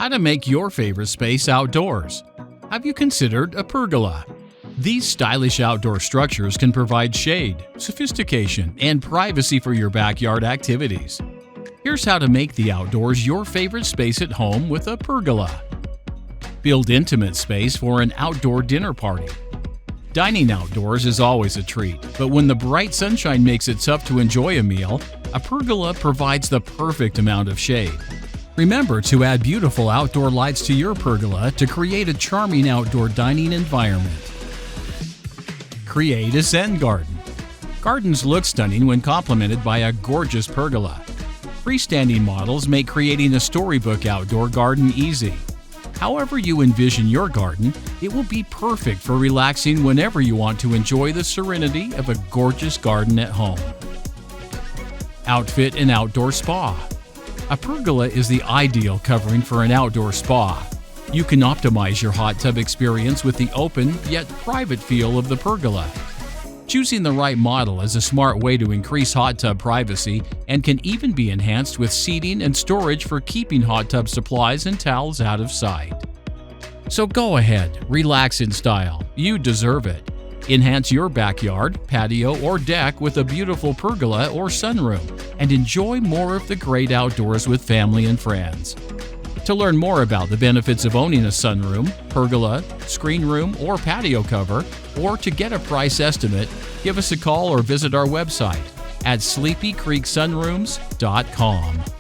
How to make your favorite space outdoors. Have you considered a pergola? These stylish outdoor structures can provide shade, sophistication, and privacy for your backyard activities. Here's how to make the outdoors your favorite space at home with a pergola. Build intimate space for an outdoor dinner party. Dining outdoors is always a treat, but when the bright sunshine makes it tough to enjoy a meal, a pergola provides the perfect amount of shade. Remember to add beautiful outdoor lights to your pergola to create a charming outdoor dining environment. Create a Zen Garden. Gardens look stunning when complemented by a gorgeous pergola. Freestanding models make creating a storybook outdoor garden easy. However you envision your garden, it will be perfect for relaxing whenever you want to enjoy the serenity of a gorgeous garden at home. Outfit an outdoor spa. A pergola is the ideal covering for an outdoor spa. You can optimize your hot tub experience with the open yet private feel of the pergola. Choosing the right model is a smart way to increase hot tub privacy and can even be enhanced with seating and storage for keeping hot tub supplies and towels out of sight. So go ahead, relax in style. You deserve it. Enhance your backyard, patio, or deck with a beautiful pergola or sunroom and enjoy more of the great outdoors with family and friends. To learn more about the benefits of owning a sunroom, pergola, screen room, or patio cover, or to get a price estimate, give us a call or visit our website at sleepycreeksunrooms.com.